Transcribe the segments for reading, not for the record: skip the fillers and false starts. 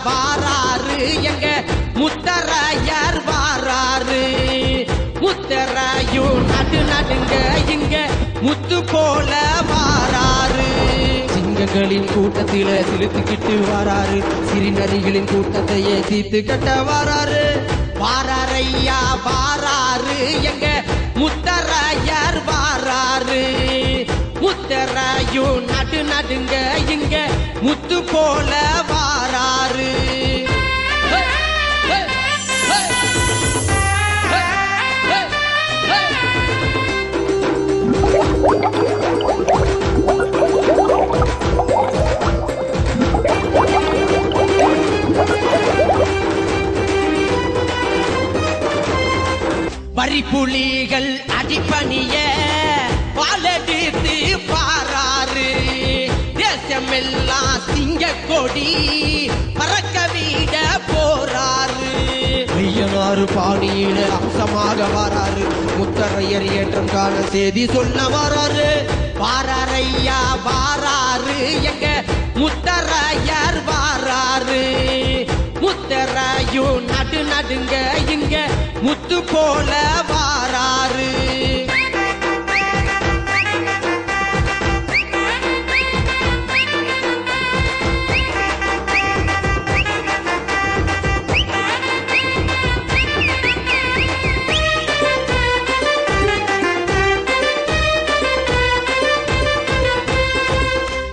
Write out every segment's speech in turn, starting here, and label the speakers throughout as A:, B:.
A: வாராரு எங்க முத்தரையர் வாராரு. முத்தரையும் நடு நடுங்க இங்க முத்து போல வாராரு. சிங்கங்களின் கூட்டத்தில சிலுத்துக்கிட்டு வாராரு. சிறுநரிகளின் கூட்டத்தையே தீத்து கட்ட வாராரு. வாராரையா வாராரு எங்க முத்தரையர் வாராரு. முத்தரையும் நடு நடுங்க இங்க முத்து போல வாராரு. வரிப்புலிகள் அடிப்பணிய பாலடித்து பாராரு. தேசமெல்லாம் சிங்க கொடி பறக்க வீட போறாரு. ஐயனாறு பாணியில அம்சமாக வாராரு. முத்தரையர் ஏற்றம் காண செய்தி சொல்ல வாராரு. வாராரையா வாராரு எங்க முத்தரையர் வாராரு. முத்தரையும் நடு நடுங்க இங்க முத்து போல வாராரு.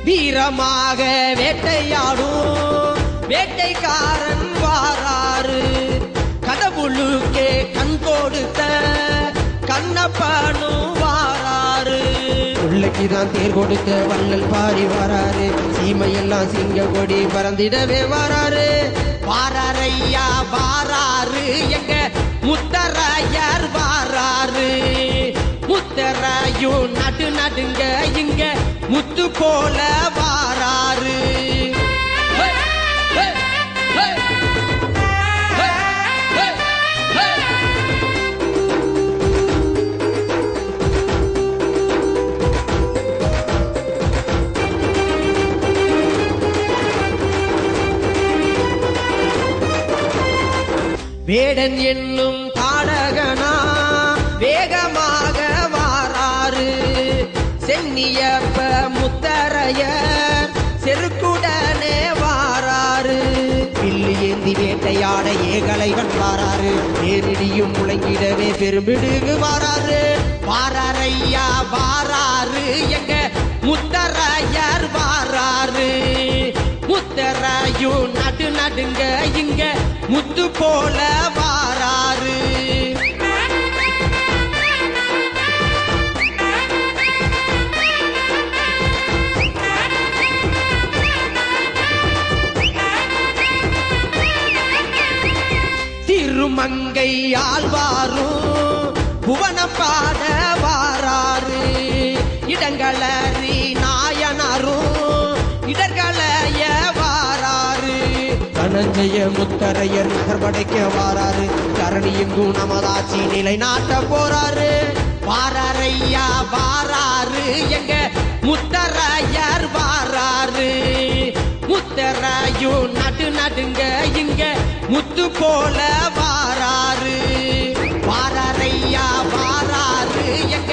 A: வீரமாக வேட்டையாடும் வேட்டைக்காரன் வாராரு. கடவுளுக்கே கண் கொடுத்த கண்ணப்பனும் வாராரு. பிள்ளைக்குதான் தேர் கொடுத்த வள்ளல் பாரி வாராரு. சீமையெல்லாம் சிங்க கொடி பறந்திடவே வாராரு. வாராரையா வாராரு எங்க முத்தரையர் வாராரு. முத்தரையும் நடு நடுங்க இங்க முத்து போல வாராரு. வேடன் என்னும் தாடகனா வேகமாக வாராரு. சென்னியப்ப முத்தரையர் செருக்குடனே வாராரு. பில்லு ஏந்தி வேட்டையாட ஏகலைவன் வாராரு. நேரிடியும் முழங்கிடவே பெரும்பிடுகு வாராரு. வாராரையா வாராரு எங்க முத்தரையர் வாராரு. முத்தரையும் நடு நடுங்க இங்க முத்து போல வாராரு. திருமங்கை ஆழ்வாரும் புவனம் பாட வாராரு. இடங்களறி நாயனரும் இடர்களைய வாராரு. தனஞ்சய முத்தரையர் படைக்க வாராரு. கரணியும் குணமதாட்சி நிலை நாட்ட போறாரு. வாராரையா வாராரு எங்க முத்தரையர் வாராரு. முத்தரையும் நடு நடுங்க இங்க முத்து போல வாராரு. வாராரையா வாராரு எங்க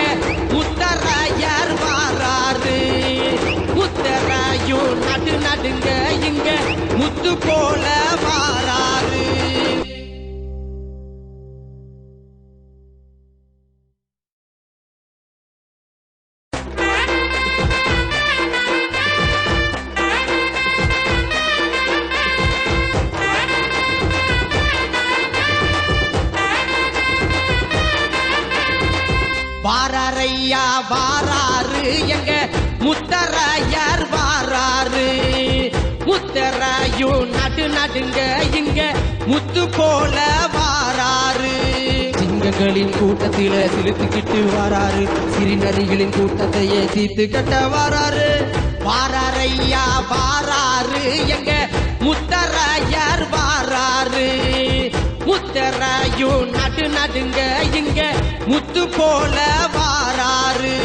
A: முத்தரையர் வாராரு. முத்தரையும் நடு நடுங்க இங்க முத்து போல வாராரு. வாராரையா வாராரு எங்க முத்தரையர் வாராரு. முத்தரையும் நடு நடுங்க இங்க முத்து போல வாராரு. சிங்கங்களின் கூட்டத்தில சிலுத்துக்கிட்டு வாராரு. சிறுநரிகளின் கூட்டத்தையே தீத்து கட்ட வாராரு. வாராரையா வாராரு எங்க முத்தரையர் வாராரு. முத்தரையும் நடு நடுங்க இங்க முத்து போல வாராரு.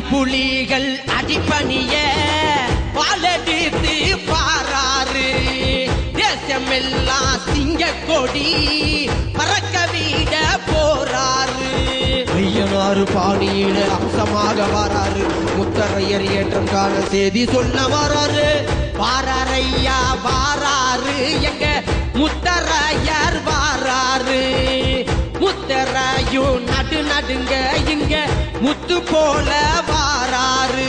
A: புலிகள் அடிப்பணிய பாலடித்து பாராரு தேசமெல்லாம் சிங்க கொடி பறக்க வீட போறாரு ஐயனாறு பாணியில அம்சமாக வாராரு முத்தரையர் ஏற்றம் காண செய்தி சொல்ல வாராரு வாராரையா வாராரு எங்க முத்தரையர் வாராரு முத்தரையும் நடுங்க இங்க முத்து போல வாராரு